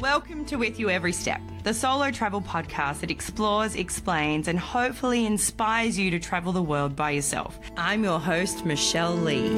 Welcome to With You Every Step, the solo travel podcast that explores, explains, and hopefully inspires you to travel the world by yourself. I'm your host, Michelle Lee.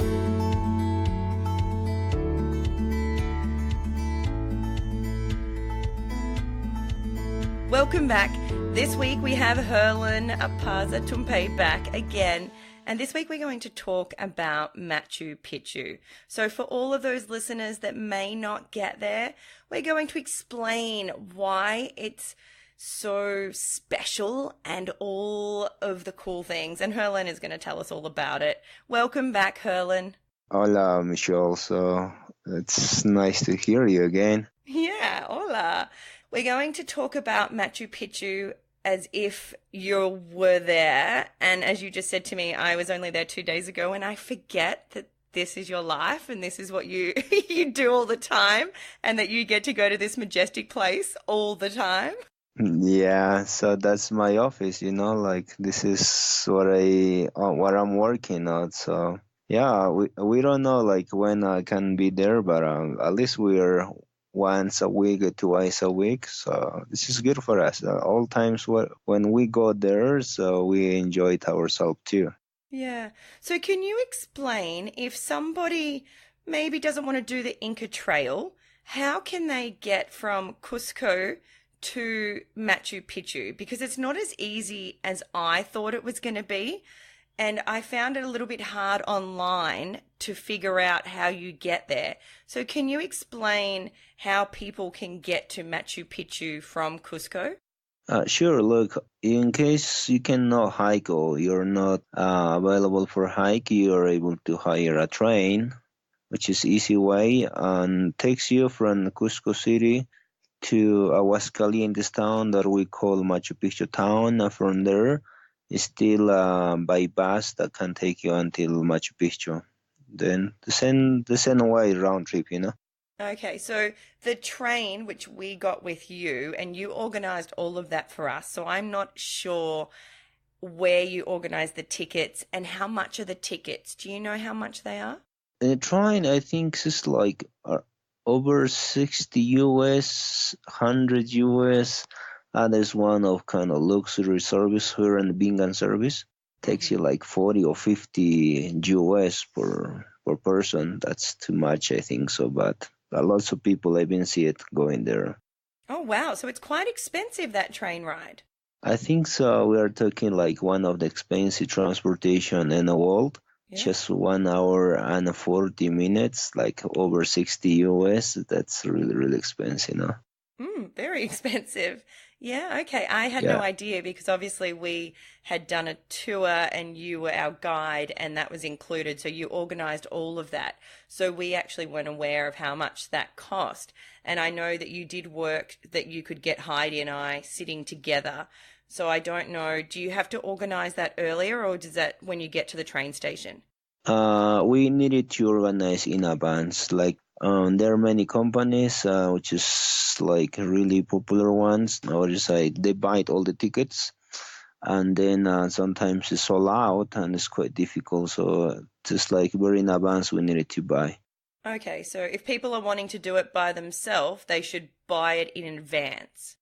Welcome back. This week we have Herlin Apaza Tumpay back again. And this week we're going to talk about Machu Picchu. So for all of those listeners that may not get there, we're going to explain why it's so special and all of the cool things. And Herlin is going to tell us all about it. Welcome back, Herlin. Hola, Michelle. So it's nice to hear you again. Yeah, hola. We're going to talk about Machu Picchu as if you were there. And as you just said to me, I was only there 2 days ago, and I forget that this is your life and this is what you you do all the time, and that you get to go to this majestic place all the time. Yeah, so that's my office, like this is what I'm working on. So yeah, we don't know like when I can be there, but at least we're once a week or twice a week. So this is good for us. All times when we go there, so we enjoy it ourselves too. Yeah. So can you explain, if somebody maybe doesn't want to do the Inca Trail, how can they get from Cusco to Machu Picchu? Because it's not as easy as I thought it was going to be. And I found it a little bit hard online to figure out how you get there. So can you explain how people can get to Machu Picchu from Cusco? Sure. Look, in case you cannot hike or you're not available for hike, you're able to hire a train, which is easy way and takes you from Cusco City to Aguascalientes town that we call Machu Picchu town. And from there, it's still by bus that can take you until Machu Picchu. Then the same way round trip, Okay, so the train, which we got with you, and you organized all of that for us. So I'm not sure where you organized the tickets and how much are the tickets. Do you know how much they are? The train, I think, is like over 60 US, 100 US. There's one of kind of luxury service here and vegan service. Takes you like 40 or 50 US per person. That's too much, I think so. But lots of people I've been see it going there. Oh, wow. So it's quite expensive, that train ride. I think so. We are talking like one of the expensive transportation in the world. Yeah. Just 1 hour and 40 minutes, like over 60 US. That's really, really expensive, Very expensive. Yeah, okay. I had no idea because obviously we had done a tour and you were our guide and that was included. So you organized all of that. So we actually weren't aware of how much that cost. And I know that you did work that you could get Heidi and I sitting together. So I don't know, do you have to organize that earlier or does that when you get to the train station? We needed to organize in advance. Like there are many companies, which is like really popular ones. Nowadays, they buy all the tickets, and then sometimes it's all out, and it's quite difficult. So just like very in advance, we needed to buy. Okay, so if people are wanting to do it by themselves, they should buy it in advance.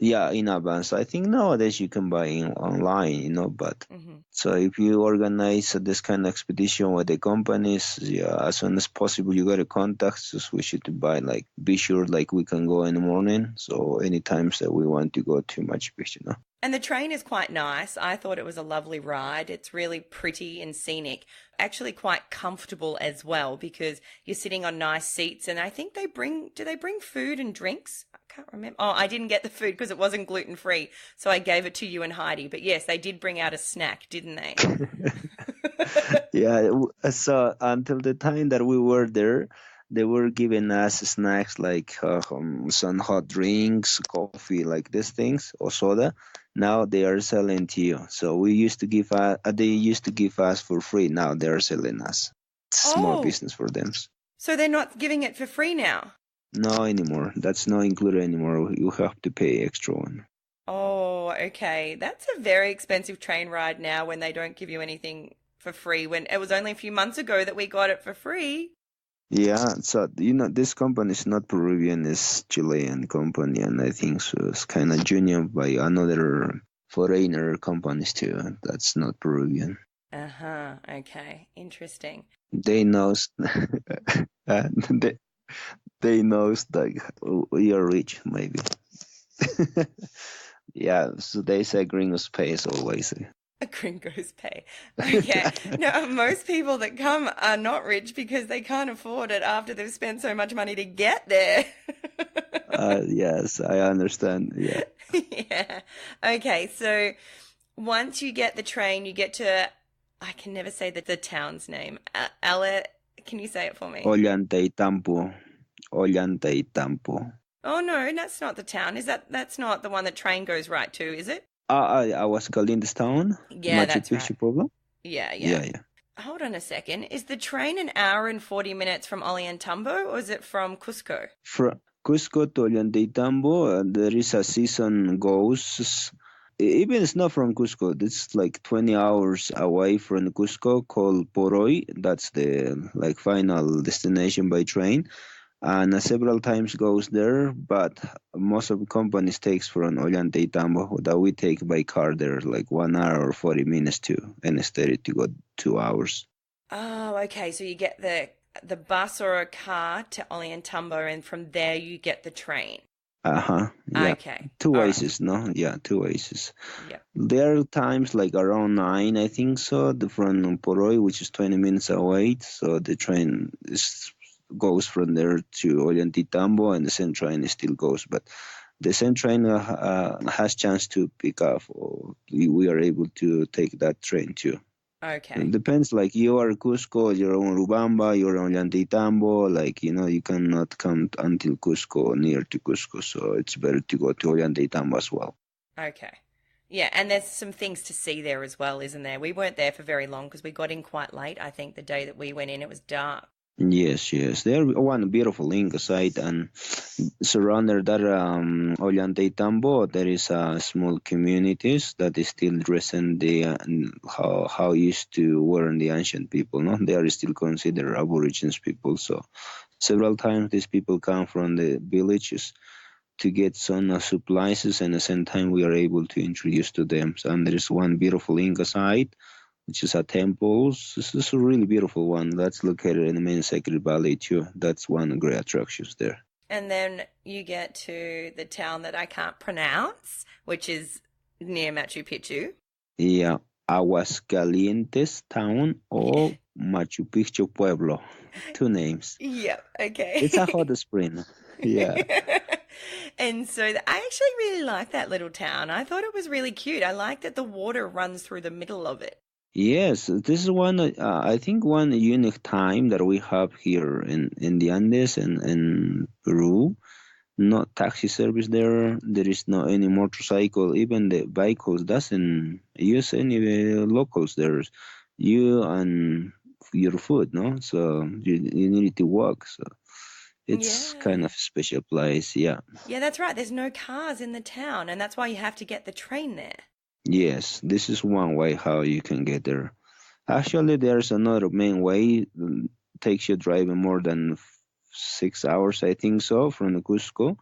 Yeah, in advance. I think nowadays you can buy online, but so if you organize this kind of expedition with the companies, yeah, as soon as possible you got to contact us. We should buy, like, be sure like we can go in the morning. So any times that we want to go to Machu Picchu, And the train is quite nice. I thought it was a lovely ride. It's really pretty and scenic. Actually quite comfortable as well because you're sitting on nice seats and I think do they bring food and drinks? I can't remember. Oh, I didn't get the food because it wasn't gluten-free. So I gave it to you and Heidi. But yes, they did bring out a snack, didn't they? Yeah, so until the time that we were there, they were giving us snacks like some hot drinks, coffee, like these things, or soda. Now they are selling to you. So they used to give us for free. Now they are selling us. Small business for them. So they're not giving it for free now? No anymore. That's not included anymore. You have to pay extra one. Oh, okay. That's a very expensive train ride now when they don't give you anything for free, when it was only a few months ago that we got it for free. Yeah, so this company is not Peruvian, it's Chilean company, and I think so it's kind of joined by another foreigner companies too. That's not Peruvian. Uh-huh. Okay. Interesting. They knows uh, they, they knows that we are rich maybe. Yeah, so they say gringos pays always. A gringo's pay. Okay. Now, most people that come are not rich because they can't afford it after they've spent so much money to get there. Yes, I understand. Yeah. Yeah. Okay. So once you get the train, you get to, I can never say the town's name. Can you say it for me? Ollantaytambo. Ollantaytambo. Oh no, that's not the town. That's not the one that train goes right to, is it? I was Calientes town, Yeah, Machu that's right. Picchu problem. Yeah, yeah. Yeah, yeah. Hold on a second. Is the train an hour and 40 minutes from Ollantaytambo or is it from Cusco? From Cusco to Ollantaytambo, there is a season goes. Even it's not from Cusco. It's like 20 hours away from Cusco, called Poroy. That's the like final destination by train, and several times goes there. But most of the companies takes from Ollantaytambo that we take by car there, like 1 hour or 40 minutes too, and instead to go 2 hours. Oh, okay. So you get the bus or a car to Ollantaytambo and from there you get the train. Uh-huh. Yeah. Okay. Two All right. oases, no? Yeah, two oases. Yep. There are times like around 9, I think so, from Poroy, which is 20 minutes away. So the train goes from there to Ollantaytambo, and the same train still goes. But the same train has chance to pick up, or we are able to take that train too. It Okay. depends, like you are Cusco, you're on Rubamba, you're on Ollantaytambo, like, you cannot come until Cusco, near to Cusco, so it's better to go to Ollantaytambo as well. Okay. Yeah, and there's some things to see there as well, isn't there? We weren't there for very long because we got in quite late. I think the day that we went in, it was dark. Yes, yes. There one beautiful Inca site, and surrounded that Ollantaytambo, there is small communities that is still dressing the how used to were in the ancient people. No, they are still considered Aborigines people. So several times these people come from the villages to get some supplies, and at the same time we are able to introduce to them. So, and there is one beautiful Inca site which is a temple. This is a really beautiful one. That's located in the main Sacred Valley too. That's one great attractions there. And then you get to the town that I can't pronounce, which is near Machu Picchu. Yeah, Aguascalientes town Yeah. or Machu Picchu pueblo. Two names. Yep. It's a Okay. hot spring. Yeah. And so I actually really like that little town. I thought it was really cute. I like that the water runs through the middle of it. Yes, this is one. I think one unique time that we have here in the Andes and in Peru. Not taxi service there. There is no any motorcycle. Even the vehicles doesn't use any locals. There's you and your food, no. So you need to walk. So it's kind Yeah. of a special place. Yeah. Yeah, that's right. There's no cars in the town, and that's why you have to get the train there. Yes, this is one way how you can get there. Actually, there's another main way. Takes you driving more than 6 hours, I think so, from Cusco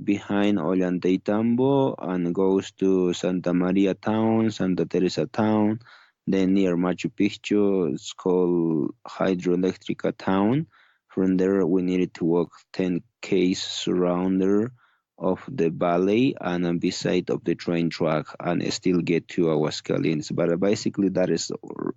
behind Ollantaytambo and goes to Santa Maria town, Santa Teresa town. Then near Machu Picchu, it's called Hydroelectrica town. From there, we needed to walk 10 k's surrounder of the valley and beside of the train track and still get to Aguascalientes. But basically, that is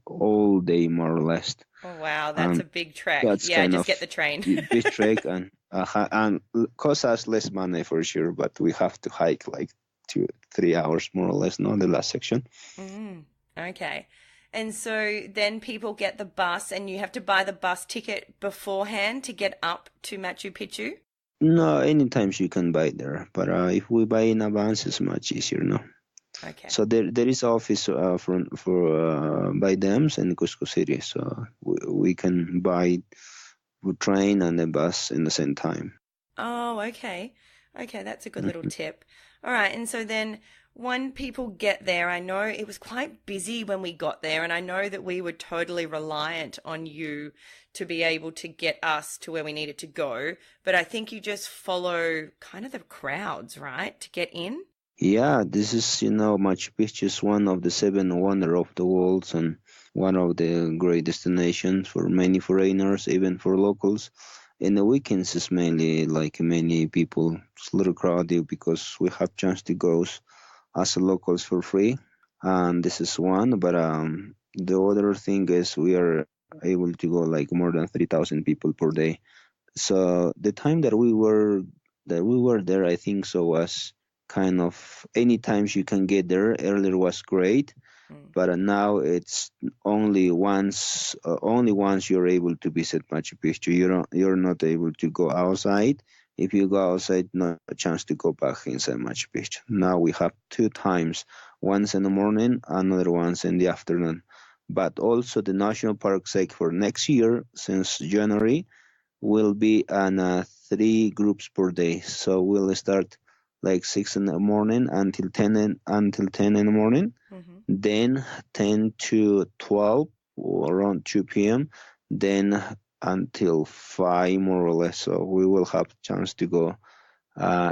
all day more or less. Oh, wow, that's a And big trek. that's Yeah, kind just of get the train. big trek and cost us less money for sure, but we have to hike like 2 3 hours more or less, no, the last section. Mm, okay. And so then people get the bus, and you have to buy the bus ticket beforehand to get up to Machu Picchu. No, anytime you can buy there, but if we buy in advance, it's much easier, no. Okay. So there is office for by them in Cusco City, so we can buy the train and the bus in the same time. Oh, okay. Okay, that's a good little Mhm. tip. All right, and so then when people get there, I know it was quite busy when we got there, and I know that we were totally reliant on you to be able to get us to where we needed to go. But I think you just follow kind of the crowds, right, to get in? Yeah, this is, Machu Picchu is one of the seven wonder of the world and one of the great destinations for many foreigners, even for locals. In the weekends, it's mainly like many people. It's a little crowded because we have chance to go as locals for free, and this is one. But the other thing is we are able to go like more than 3,000 people per day. So the time that we were there, I think so was kind of any times you can get there. Earlier was great, Mm. but now it's only once you're able to visit Machu Picchu. You're not able to go outside. If you go outside, no chance to go back inside Machu Picchu. Now we have two times, once in the morning, another once in the afternoon. But also the national park sake for next year, since January, will be on three groups per day. So we'll start like 6 in the morning until ten in the morning, Mm-hmm. then 10 to 12 or around 2 p.m., then until 5 more or less. So we will have chance to go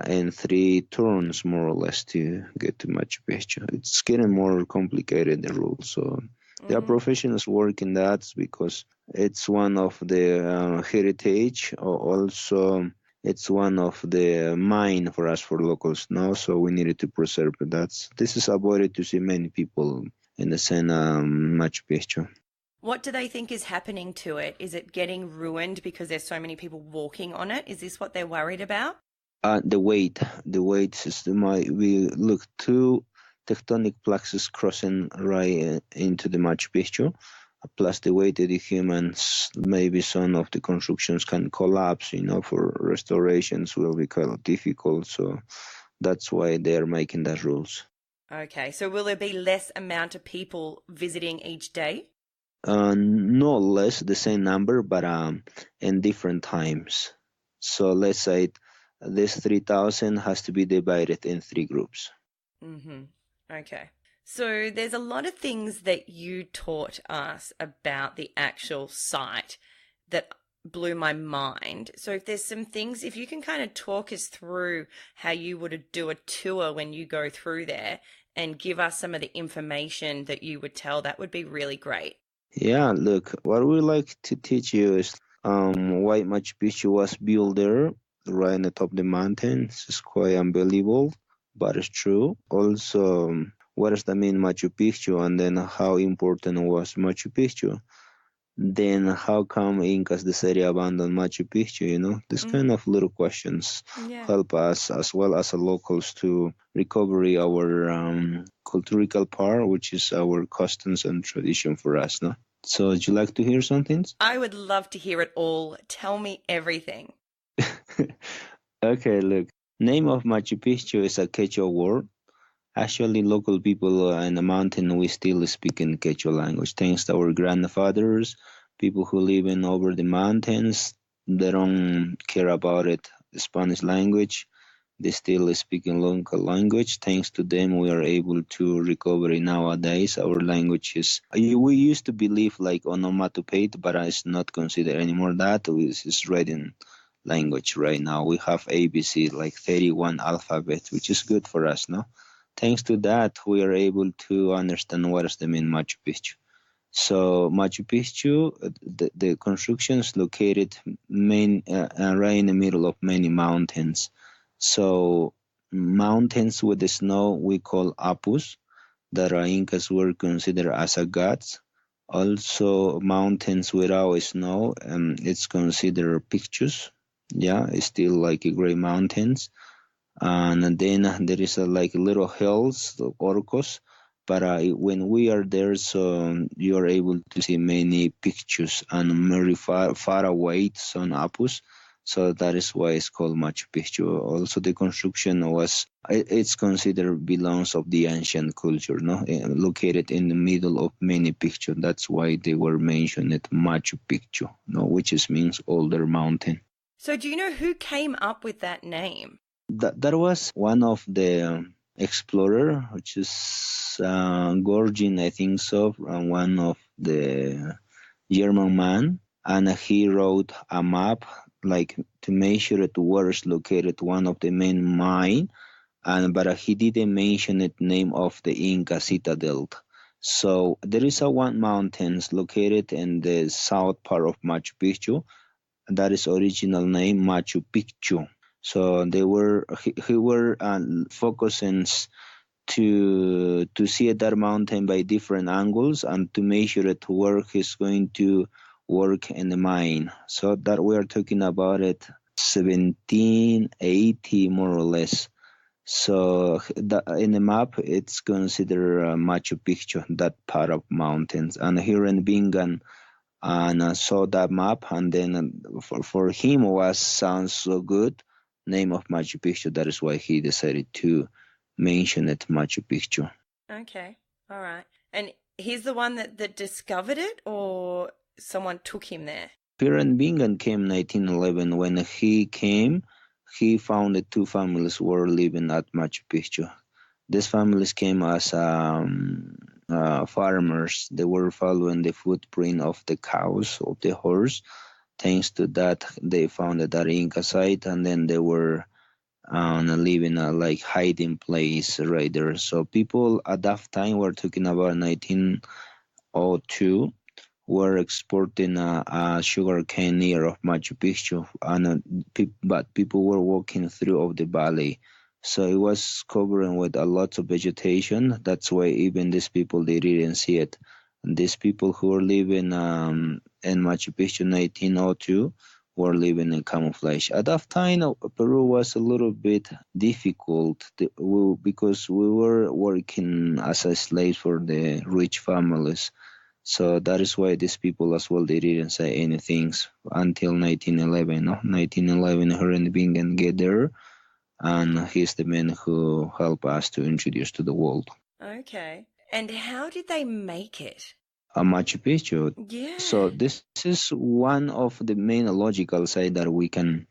in three turns more or less to get to Machu Picchu. It's getting more complicated, the rules. So there are Mm-hmm. professionals working that because it's one of the heritage, or also it's one of the mine for us for locals now. So we needed to preserve it. This is avoided to see many people in the same Machu Picchu. What do they think is happening to it? Is it getting ruined because there's so many people walking on it? Is this what they're worried about? The weight system. We look two tectonic plaques crossing right into the Machu Picchu. Plus the weight of the humans, maybe some of the constructions can collapse. For restorations will be kind of difficult. So that's why they're making that rules. Okay, so will there be less amount of people visiting each day? No less the same number, but in different times. So let's say this 3,000 has to be divided in three groups. Mm-hmm. Okay. So there's a lot of things that you taught us about the actual site that blew my mind. So if there's some things, if you can kind of talk us through how you would do a tour when you go through there and give us some of the information that you would tell, that would be really great. Yeah, look, what we like to teach you is why Machu Picchu was built there, right on the top of the mountains. It's quite unbelievable, but it's true. Also, what does that mean, Machu Picchu, and then how important was Machu Picchu? Then how come Incas decided to abandon Machu Picchu? This kind Mm-hmm. of little questions Yeah. help us as well as the locals to recover our cultural part, which is our customs and tradition for us. No. So, would you like to hear some things? I would love to hear it all. Tell me everything. Okay, look. Name of Machu Picchu is a Quechua word. Actually, local people in the mountain, we still speak in Quechua language. Thanks to our grandfathers, people who live in over the mountains, they don't care about it, Spanish language. They still speak in local language. Thanks to them, we are able to recover it nowadays. Our language is, we used to believe like onomatopoeia, but it's not considered anymore that. It's written language right now. We have ABC, like 31 alphabet, which is good for us, no? Thanks to that, we are able to understand what is the mean Machu Picchu. So Machu Picchu, the construction is located right in the middle of many mountains. So mountains with the snow we call apus, that our Incas were considered as a gods. Also mountains without snow, it's considered pictures. Yeah, it's still like a gray mountains. And then there is like little hills, the orcos. But when we are there, so you are able to see many pictures and very far away some apus. So that is why it's called Machu Picchu. Also, the construction it's considered belongs of the ancient culture, no, located in the middle of many pictures. That's why they were mentioned at Machu Picchu, no, which means older mountain. So do you know who came up with that name? That was one of the explorer, which is Gorgin, I think so, one of the German man, and he wrote a map like to measure it where is located one of the main mine, and but he didn't mention the name of the Inca citadel. So there is a one mountains located in the south part of Machu Picchu. That is original name Machu Picchu. So they were he were focusing to see that mountain by different angles and to measure it where he's going to work in the mine. So that we are talking about it 1780 more or less. So in the map, it's considered Machu Picchu, that part of mountains. And here in Bingan, and saw that map, and then for him was sounds so good, name of Machu Picchu. That is why he decided to mention it Machu Picchu. Okay, all right. And he's the one that discovered it, or someone took him there? Piran Bingan came 1911. When he came, he found that two families were living at Machu Picchu. These families came as farmers. They were following the footprint of the cows, of the horse. Thanks to that, they found that Inca site, and then they were living a like hiding place right there. So people at that time, we're talking about 1902, were exporting a sugar cane near of Machu Picchu, and but people were walking through of the valley. So it was covering with a lot of vegetation. That's why even these people, they didn't see it. And these people who were living in Machu Picchu 1902 were living in camouflage. At that time, Peru was a little bit difficult because we were working as a slaves for the rich families. So that is why these people as well, they didn't say anything until 1911. No? 1911, Herlin Bingen get there, and he's the man who helped us to introduce to the world. Okay. And how did they make it? Machu Picchu. Yeah. So this is one of the main logical side that we can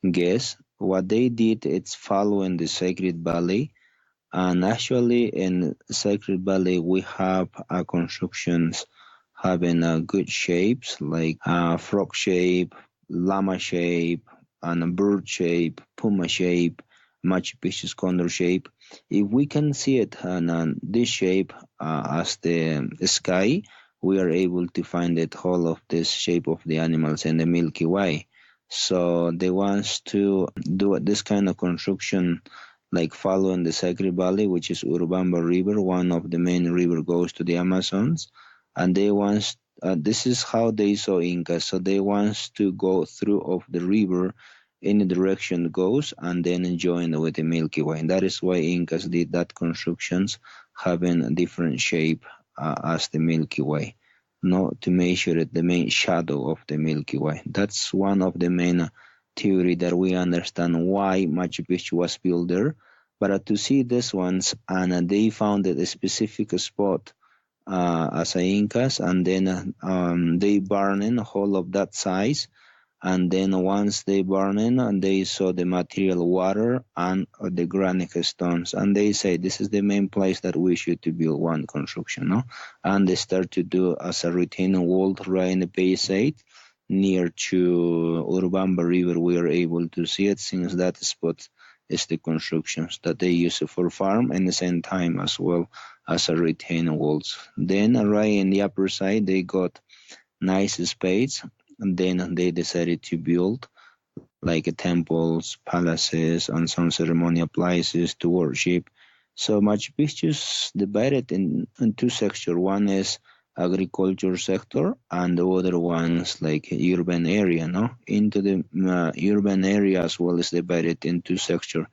guess. What they did, it's following the Sacred Valley. And actually in Sacred Valley, we have constructions having good shapes like frog shape, llama shape, and a bird shape, puma shape, Machu Picchu's condor shape. If we can see it in this shape as the sky, we are able to find it whole of this shape of the animals in the Milky Way. So they want to do this kind of construction like following the Sacred Valley, which is Urubamba River, one of the main river goes to the Amazons, and they want this is how they saw Incas. So they want to go through of the river in the direction it goes and then join with the Milky Way. And that is why Incas did that constructions having a different shape as the Milky Way, not to measure it, the main shadow of the Milky Way. That's one of the main theory that we understand why Machu Picchu was built there. But to see these ones, and they found a specific spot as a Incas, and then they burning a whole of that size, and then once they burning, and they saw the material water and the granite stones, and they say this is the main place that we should to build one construction, no? And they start to do as a retaining wall right in the bayside near to Urubamba River. We are able to see it since that spot is the constructions that they use for farm and the same time as well as a retaining walls. Then right in the upper side, they got nice space, and then they decided to build like temples, palaces, and some ceremonial places to worship. So Machu Picchu is divided in two sections. One is agriculture sector, and the other one's like urban area. No, into the urban area as well is divided in two sections,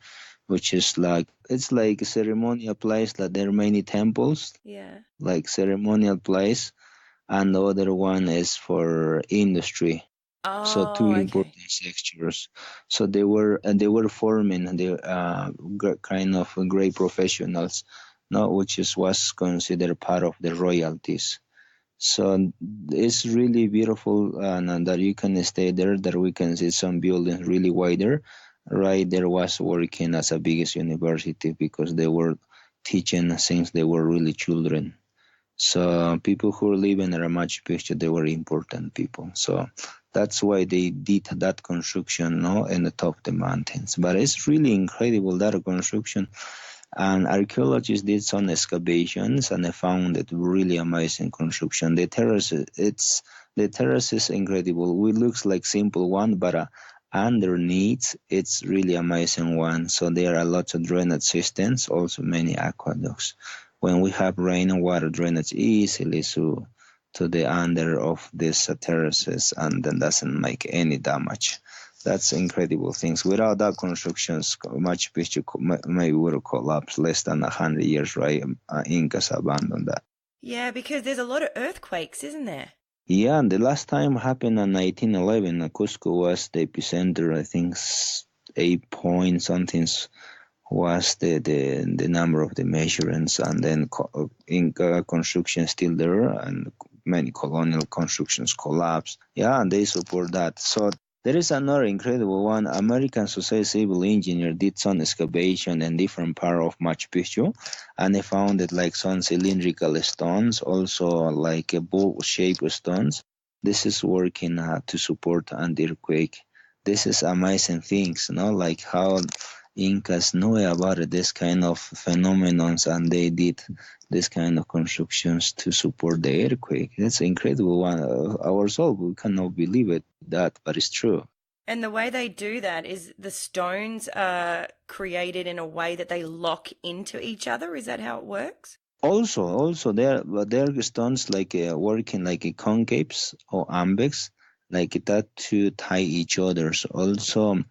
which is like it's like a ceremonial place that there are many temples. Yeah. Like ceremonial place, and the other one is for industry. So two important sectors. So they were forming the kind of great professionals, no, which was considered part of the royalties. So it's really beautiful, and that you can stay there. That we can see some buildings really wider, right there was working as a biggest university because they were teaching since they were really children. So people who live in Machu Picchu, they were important people. So that's why they did that construction, no, in the top of the mountains. But it's really incredible, that construction. And archaeologists did some excavations and they found it really amazing construction. The terrace is incredible. It looks like simple one, but underneath it's really amazing one. So there are lots of drainage systems, also many aqueducts. When we have rain and water drainage easily to the under of these terraces and then doesn't make any damage. That's incredible things. Without that constructions, Machu Picchu maybe would collapse less than 100 years, right? Incas abandoned that. Yeah, because there's a lot of earthquakes, isn't there? Yeah, and the last time happened in 1911. Cusco was the epicenter. I think 8 point something was the number of the measurements, and then Inca construction still there, and many colonial constructions collapsed. Yeah, and they support that. So there is another incredible one. American Society Civil Engineer did some excavation in different part of Machu Picchu, and they found it like some cylindrical stones, also like a bowl-shaped stones. This is working to support an earthquake. This is amazing things, like how Incas know about this kind of phenomenons, and they did this kind of constructions to support the earthquake. That's an incredible one. Ourselves, we cannot believe it, but it's true. And the way they do that is the stones are created in a way that they lock into each other. Is that how it works? Also, there are stones like working like concaves or ambex, like that to tie each others. Also,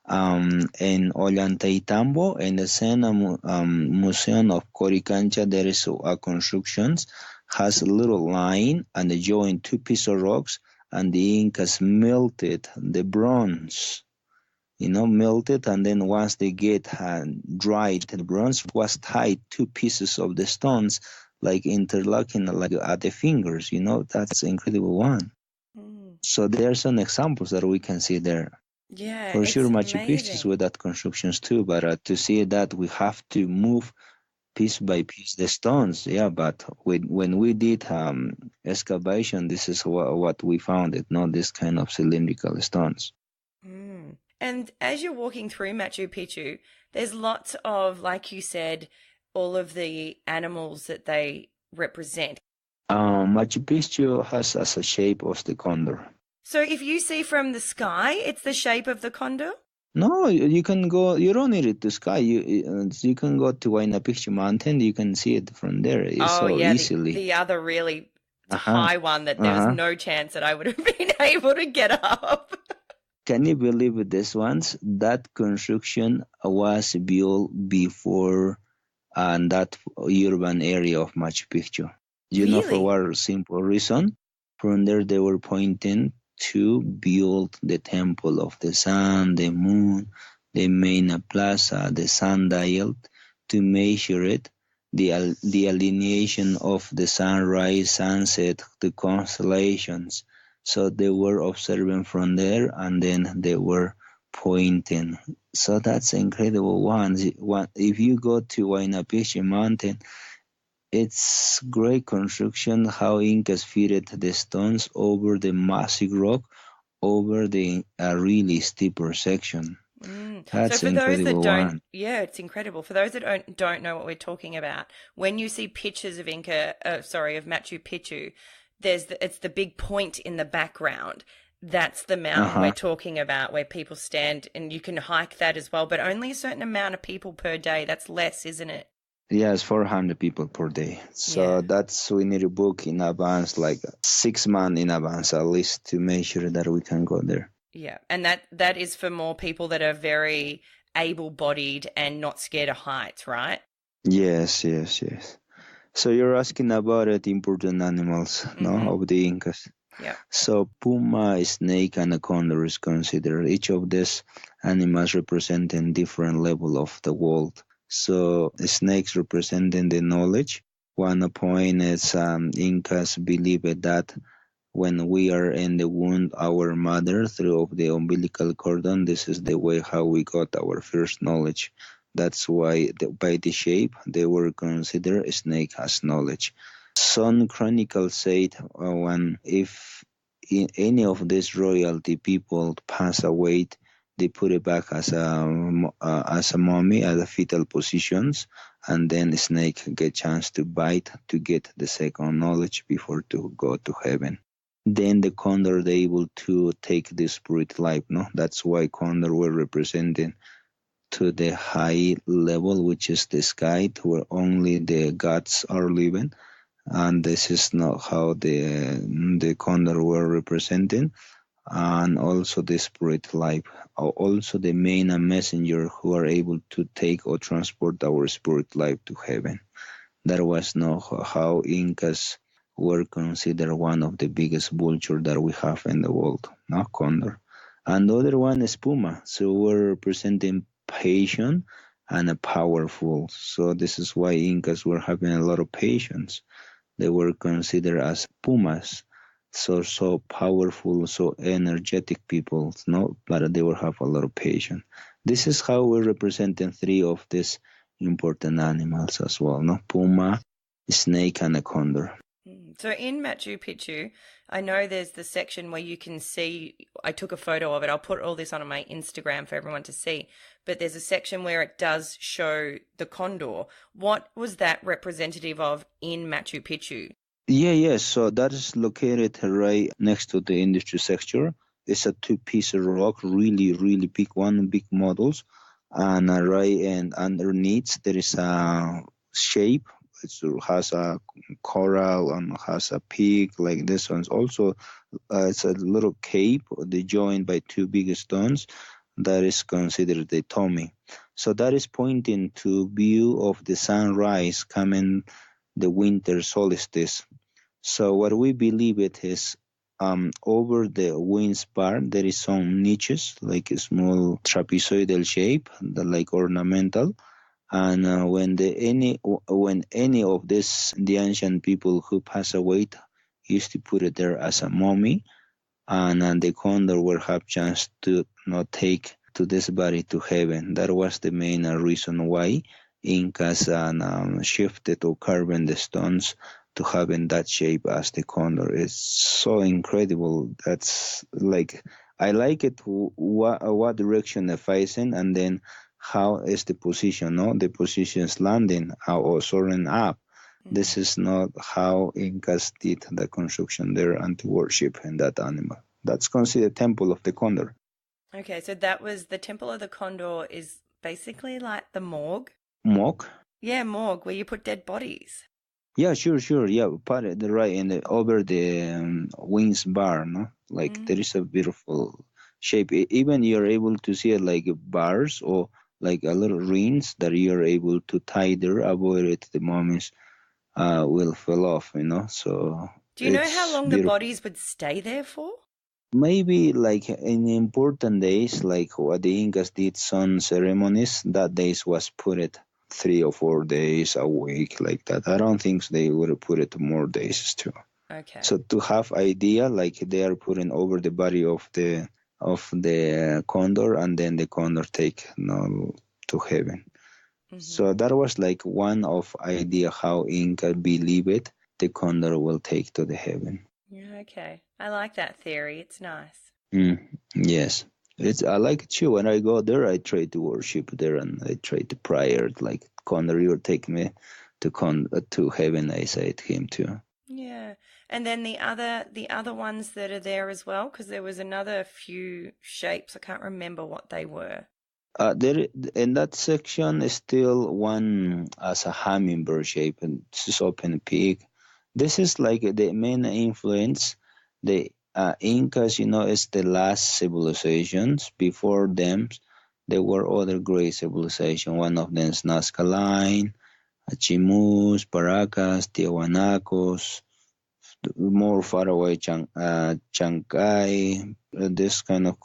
in Ollantaytambo, in the Sena Museum of Coricancha, there is a constructions, has a little line and they join two pieces of rocks, and the Incas melted the bronze, melted, and then once they get dried, the bronze was tied two pieces of the stones, like interlocking like at the fingers, that's an incredible one. So there are some examples that we can see there. Yeah, for sure, Machu amazing. Picchu is with that constructions too, but to see that we have to move piece by piece the stones. Yeah, but when we did excavation, this is what we found. It not this kind of cylindrical stones. And as you're walking through Machu Picchu, there's lots of, like you said, all of the animals that they represent. Machu Picchu has as a shape of the condor. So if you see from the sky, it's the shape of the condor? No, you can go. You don't need it to sky. You can go to Huayna Picchu Mountain. You can see it from there. Easily. The other really high one that there was no chance that I would have been able to get up. Can you believe this ones? That construction was built before that urban area of Machu Picchu. You know for what simple reason? From there they were pointing to build the temple of the sun, the moon, the main plaza, the sundial, to measure it, the alineation of the sunrise, sunset, the constellations. So they were observing from there, and then they were pointing. So that's incredible one. If you go to Huayna Picchu Mountain, it's great construction how Incas fitted the stones over the massive rock, over the really steeper section. That's so for those that don't, it's incredible. For those that don't know what we're talking about, when you see pictures of Machu Picchu, it's the big point in the background. That's the mountain we're talking about, where people stand, and you can hike that as well, but only a certain amount of people per day. That's less, isn't it? Yes, 400 people per day. So that's, we need to book in advance, like 6 months in advance at least, to make sure that we can go there. Yeah, and that is for more people that are very able-bodied and not scared of heights, right? Yes. So you're asking about important animals, no, of the Incas. Yeah. So puma, snake, and a condor is considered. Each of these animals representing different level of the world. So snakes representing the knowledge. One point is Incas believed that when we are in the womb, our mother, through the umbilical cordon. This is the way how we got our first knowledge. That's why by the shape they were considered snake as knowledge. Some chronicles said when if any of these royalty people pass away, they put it back as a mummy at the fetal positions, and then the snake get chance to bite to get the second knowledge before to go to heaven. Then the condor they able to take the spirit life. No, that's why condor were represented to the high level, which is the sky, to where only the gods are living. And this is not how the condor were represented. And also the spirit life, also the main messenger who are able to take or transport our spirit life to heaven. That was not how Incas were considered one of the biggest vulture that we have in the world, not condor. And the other one is puma. So we're representing patient and a powerful. So this is why Incas were having a lot of patience. They were considered as pumas, so powerful, so energetic people, no, but they will have a lot of patience. This is how we're representing three of these important animals as well, no, puma, snake, and a condor. So in Machu Picchu, I know there's the section where you can see, I took a photo of it. I'll put all this on my Instagram for everyone to see. But there's a section where it does show the condor. What was that representative of in Machu Picchu? Yeah. So that is located right next to the industry sector. It's a two-piece rock, really, really big one, big models. And right and underneath there is a shape. It has a coral and has a peak like this one's also. It's a little cape. They joined by two big stones. That is considered the Tommy. So that is pointing to view of the sunrise coming the winter solstice. So what we believe it is over the wings part there is some niches like a small trapezoidal shape, like ornamental. And when any of this the ancient people who pass away used to put it there as a mummy, and the condor will have chance to not take to this body to heaven. That was the main reason why Incas shifted or carving the stones to have in that shape as the condor. It's so incredible. That's like I like it. What direction they're facing, and then how is the position? No, the position is landing or soaring up. This is not how Incas did the construction there and to worship in that animal. That's considered temple of the condor. Okay, so that was the Temple of the Condor is basically like the morgue. Morgue? Yeah, morgue, where you put dead bodies. Yeah, sure. Yeah, part of the right and over the wings bar, no? Like there is a beautiful shape. Even you're able to see it like bars or like a little rings that you're able to tie there, avoid it the moments will fall off, you know. So do you know how long the beautiful. bodies would stay there for? Maybe like in important days, like what the Incas did some ceremonies, that days was put it 3 or 4 days a week like that. I don't think they would put it more days too. Okay. So to have idea, like they are putting over the body of the condor, and then the condor take to heaven. So that was like one of idea how Inca believe it, the condor will take to the heaven. Yeah, okay. I like that theory. It's nice. Yes. I like it too. When I go there, I try to worship there and I try to pray. Like, condor, you take me to heaven, I say to him too. Yeah. And then the other ones that are there as well, because there was another few shapes. I can't remember what they were. There in that section is still one as a hummingbird shape, and this is open peak. This is like the main influence. The Incas, is the last civilizations. Before them, there were other great civilizations. One of them is Nazca Line, Chimus, Paracas, Tiahuanacos, more far away Chancay, this kind of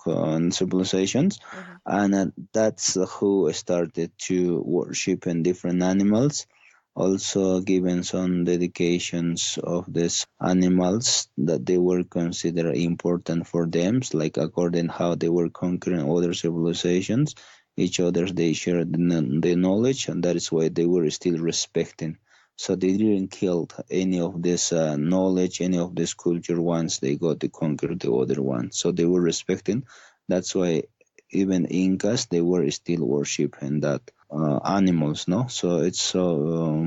civilizations, and that's who started to worship in different animals, Also given some dedications of these animals that they were considered important for them, like according how they were conquering other civilizations, each other they shared the knowledge, and that is why they were still respecting. So they didn't kill any of this knowledge, any of this culture once they got to conquer the other one. So they were respecting. That's why even Incas they were still worshiping that animals, no? So it's so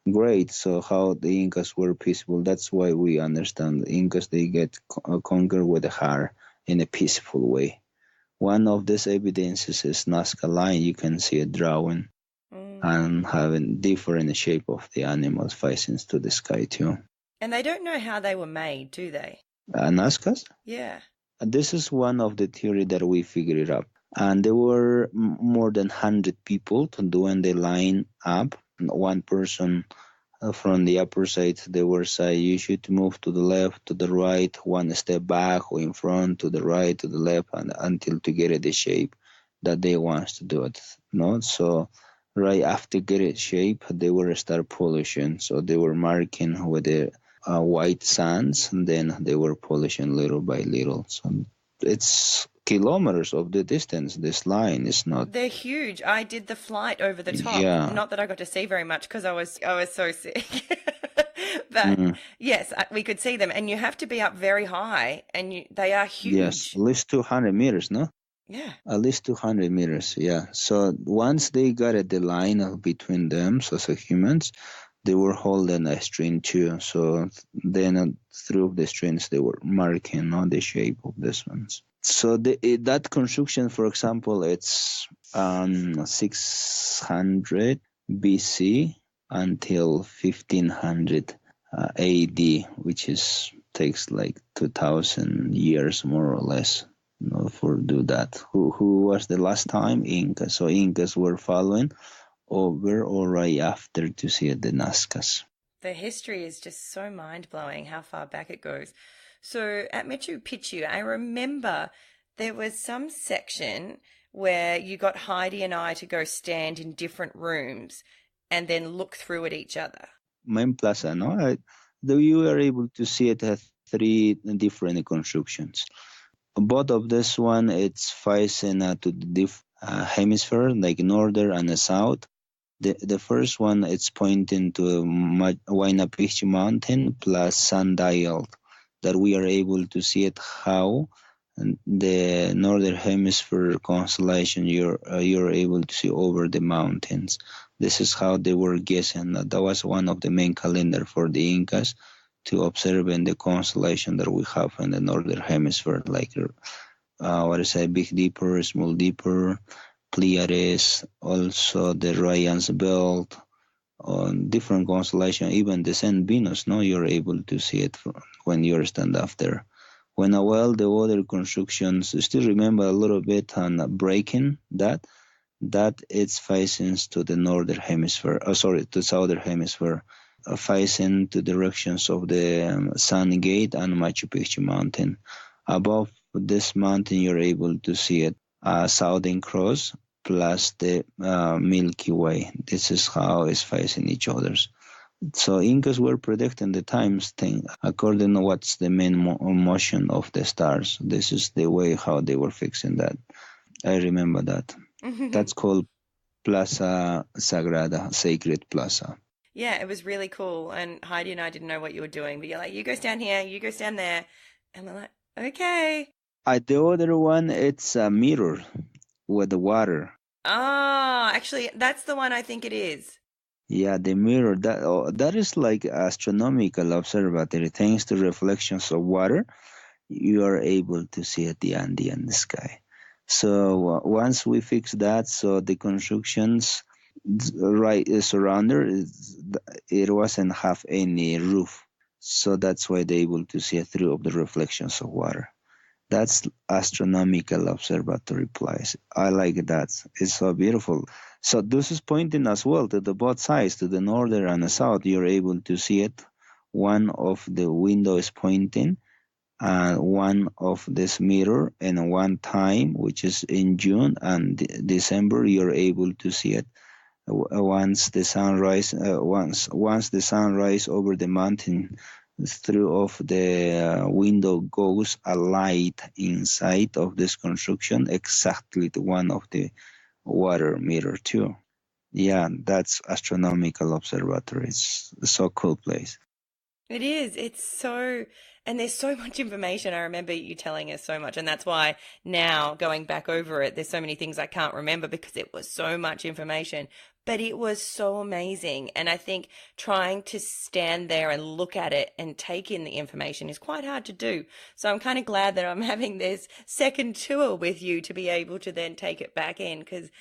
great. So how the Incas were peaceful. That's why we understand the Incas they get conquered with the heart in a peaceful way. One of these evidences is Nazca line. You can see a drawing and having different shape of the animals facing to the sky too. And they don't know how they were made, do they? Nazcas? Yeah. This is one of the theory that we figured out. And there were more than 100 people doing the line up. One person from the upper side, they were say you should move to the left, to the right, one step back or in front, to the right, to the left, and until to get the shape that they want to do it. No, so right after get it shape, they were start polishing. So they were marking with the white sands, and then they were polishing little by little. So it's kilometers of the distance. This line is not. They're huge. I did the flight over the top. Yeah. Not that I got to see very much because I was so sick. But yes, we could see them, and you have to be up very high, and they are huge. Yes, at least 200 meters, no? Yeah. At least 200 meters, yeah. So once they got at the line between them, so humans, they were holding a string too. So then through the strings, they were marking on the shape of these ones. So that construction, for example, it's 600 BC until 1500 AD, which takes like 2,000 years more or less. For do that. Who was the last time? Incas. So Incas were following over or right after to see the Nazcas. The history is just so mind-blowing how far back it goes. So at Machu Picchu, I remember there was some section where you got Heidi and I to go stand in different rooms and then look through at each other. Main plaza, no? Though you were able to see it at 3 different constructions. Both of this one, it's facing to the hemisphere, like northern and the south. The first one, it's pointing to Huayna Picchu mountain plus sundial, that we are able to see it how the northern hemisphere constellation you're able to see over the mountains. This is how they were guessing. That was one of the main calendar for the Incas, to observe in the constellation that we have in the northern hemisphere, like Big Dipper, Small Dipper, Pleiades, also the Orion's belt, on different constellation, even the Sun Venus. No, you're able to see it when you stand up there. When the other constructions, still remember a little bit on breaking that it's facing to the northern hemisphere. To southern hemisphere. Facing to directions of the Sun Gate and Machu Picchu mountain. Above this mountain, you're able to see it, Southern Cross plus the Milky Way. This is how it's facing each other's. So Incas were predicting the times thing according to what's the main motion of the stars. This is the way how they were fixing that. I remember that. That's called Plaza Sagrada, Sacred Plaza. Yeah, it was really cool. And Heidi and I didn't know what you were doing, but you're like, you go stand here, you go stand there. And we're like, okay. The other one, it's a mirror with the water. Oh, actually, that's the one I think it is. Yeah, the mirror, that is like astronomical observatory. Thanks to reflections of water, you are able to see at the Andean sky. So once we fix that, so the constructions right surrounder, it wasn't have any roof, so that's why they're able to see through of the reflections of water. That's astronomical observatory place. I like that. It's so beautiful. So this is pointing as well to the both sides, to the northern and the south. You're able to see it. One of the windows pointing, and one of this mirror, and one time, which is in June and December, you're able to see it Once the sunrise over the mountain, through of the window goes a light inside of this construction, exactly the one of the water meter too. Yeah, that's astronomical observatory. It's so cool place. It is. It's so, and there's so much information. I remember you telling us so much, and that's why now going back over it, there's so many things I can't remember because it was so much information. But it was so amazing, and I think trying to stand there and look at it and take in the information is quite hard to do. So I'm kind of glad that I'm having this second tour with you to be able to then take it back in because,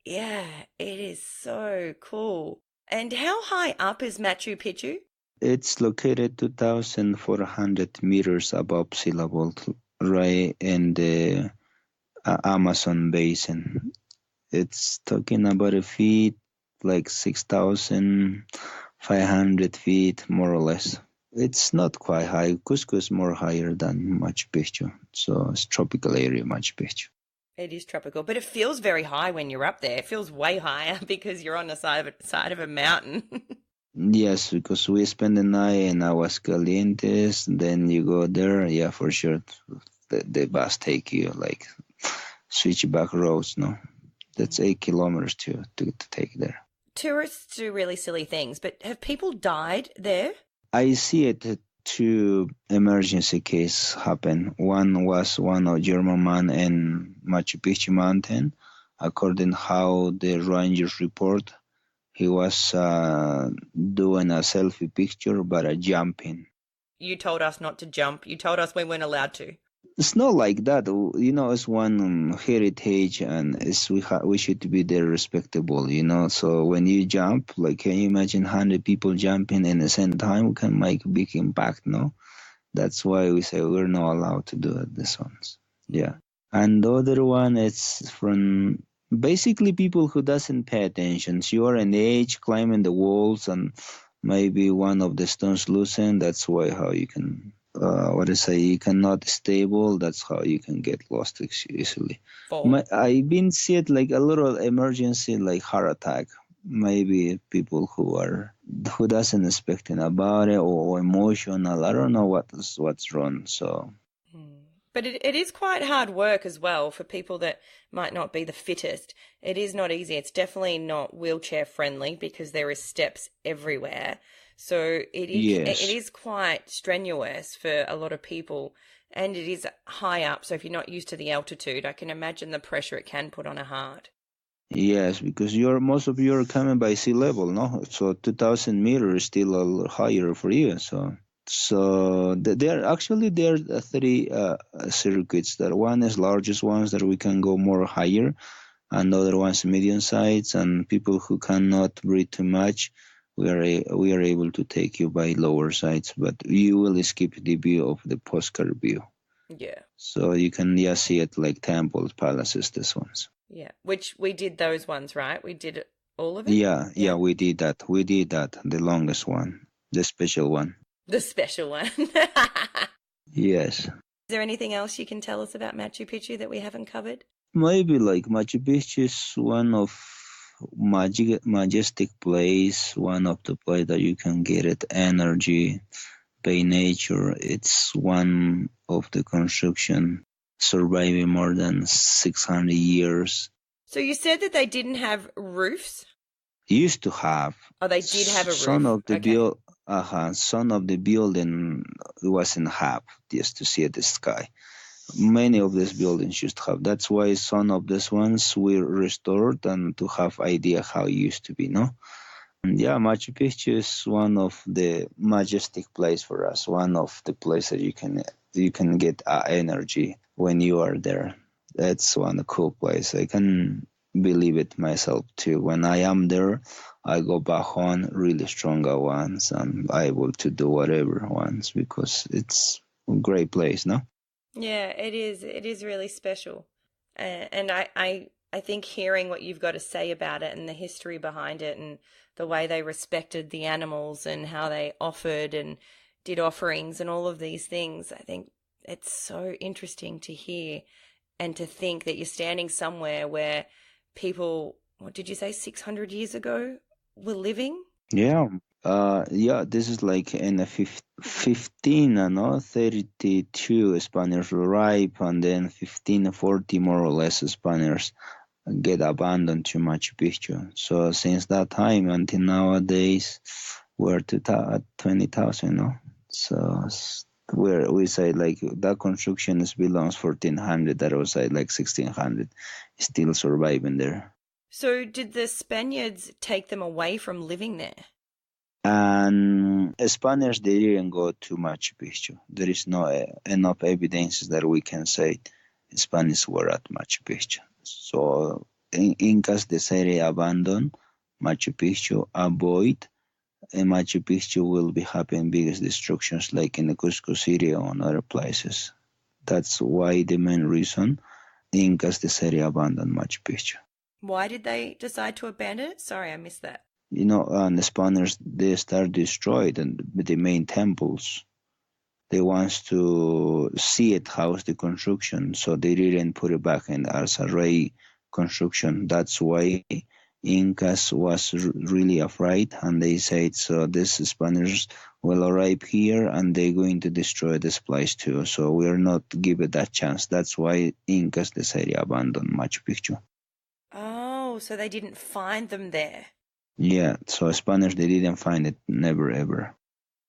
yeah, it is so cool. And how high up is Machu Picchu? It's located 2,400 meters above sea level, right in the Amazon basin. It's talking about a feet, like 6,500 feet, more or less. It's not quite high. Cusco is more higher than Machu Picchu, so it's tropical area, Machu Picchu. It is tropical, but it feels very high when you're up there. It feels way higher because you're on the side of a mountain. Yes, because we spend the night in Aguascalientes, then you go there. Yeah, for sure, the bus take you like switchback roads. No, that's 8 kilometers to take there. Tourists do really silly things, but have people died there? I see it. Two emergency cases happen. One was one of German man in Machu Picchu mountain. According how the rangers report, he was doing a selfie picture, but jumping. You told us not to jump. You told us we weren't allowed to. It's not like that. It's one heritage, and we should be there respectable. So when you jump, like, can you imagine 100 people jumping in the same time? We can make a big impact, no? That's why we say we're not allowed to do it, this ones. Yeah. And the other one is from basically people who doesn't pay attention. So you are an age climbing the walls and maybe one of the stones loosen. That's why how you can, you cannot stable. That's how you can get lost easily. I've been seeing like a little emergency, like heart attack. Maybe people who doesn't expecting about it or emotional. I don't know what's wrong. So. But it is quite hard work as well for people that might not be the fittest. It is not easy. It's definitely not wheelchair friendly because there is steps everywhere. So it is quite strenuous for a lot of people, and it is high up. So if you're not used to the altitude, I can imagine the pressure it can put on a heart. Yes, because most of you are coming by sea level, no? So 2,000 meters is still a little higher for you. So there are 3 circuits. That one is largest ones that we can go more higher, and other ones medium size. And people who cannot breathe too much, we are able to take you by lower sides, but you will skip the view of the postcard view. Yeah. So you can see it like temples, palaces, these ones. Yeah, which we did those ones, right? We did all of it? Yeah, we did that. We did that, the longest one, the special one. The special one. Yes. Is there anything else you can tell us about Machu Picchu that we haven't covered? Maybe like Machu Picchu is one of majestic place, one of the place that you can get it energy by nature. It's one of the construction surviving more than 600 years. So you said that they didn't have roofs? Used to have. Oh, they did have a roof. Some of the building wasn't half just to see the sky. Many of these buildings used to have. That's why some of these ones were restored and to have idea how it used to be, no? And yeah, Machu Picchu is one of the majestic place for us. One of the places you can get energy when you are there. That's one cool place. I can believe it myself too. When I am there, I go back home really stronger ones and able to do whatever ones because it's a great place, no? Yeah, it is. It is really special. And I think hearing what you've got to say about it and the history behind it and the way they respected the animals and how they offered and did offerings and all of these things, I think it's so interesting to hear and to think that you're standing somewhere where people what did you say, 600 years ago were living? Yeah. This is like in the 1532 Spaniards arrive, and then 1540 more or less Spaniards get abandoned to Machu Picchu. So since that time until nowadays, we're 20,000, no? So we say like that construction belongs 1400, that was like 1600, still surviving there. So did the Spaniards take them away from living there? And Spaniards, they didn't go to Machu Picchu. There is no enough evidence that we can say Spaniards were at Machu Picchu. So Incas, they say they abandoned Machu Picchu, avoid Machu Picchu will be having biggest destructions like in the Cusco City or in other places. That's why the main reason Incas, they say they abandoned Machu Picchu. Why did they decide to abandon it? Sorry, I missed that. The Spaniards, they start destroyed and the main temples. They want to see it, how's the construction, so they didn't put it back in as a ray construction. That's why Incas was really afraid, and they said, so these Spaniards will arrive here and they're going to destroy this place too. So we're not given that chance. That's why Incas decided to abandon Machu Picchu. Oh, so they didn't find them there. Yeah, so Spaniards, they didn't find it, never ever.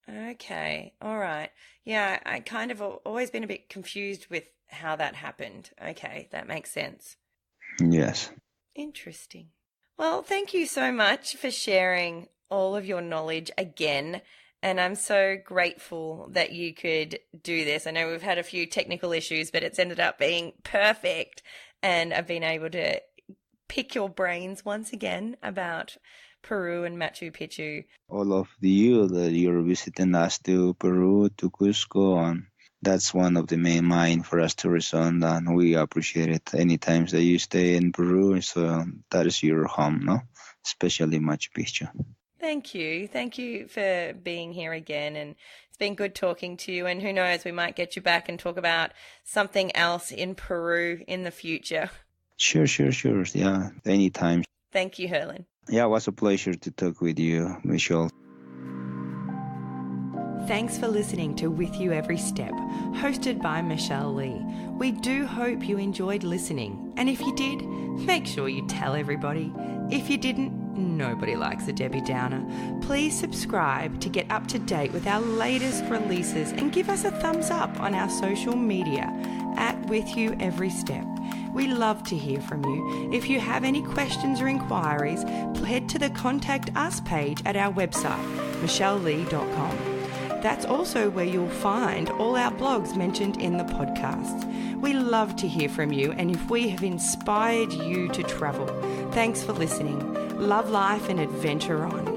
Okay, all right. Yeah, I kind of always been a bit confused with how that happened. Okay, that makes sense. Yes. Interesting. Well, thank you so much for sharing all of your knowledge again. And I'm so grateful that you could do this. I know we've had a few technical issues, but it's ended up being perfect. And I've been able to pick your brains once again about Peru and Machu Picchu. All of you that you're visiting us to Peru, to Cusco, and that's one of the main mind for us to respond, and we appreciate it any times that you stay in Peru. So that is your home, no? Especially Machu Picchu. Thank you. Thank you for being here again. And it's been good talking to you. And who knows, we might get you back and talk about something else in Peru in the future. Sure. Yeah, anytime. Thank you, Herlin. Yeah, it was a pleasure to talk with you, Michelle. Thanks for listening to With You Every Step, hosted by Michelle Lee. We do hope you enjoyed listening. And if you did, make sure you tell everybody. If you didn't, nobody likes a Debbie Downer. Please subscribe to get up to date with our latest releases and give us a thumbs up on our social media at With You Every Step. We love to hear from you. If you have any questions or inquiries, head to the Contact Us page at our website, michellelee.com. That's also where you'll find all our blogs mentioned in the podcast. We love to hear from you, and if we have inspired you to travel, thanks for listening. Love life and adventure on.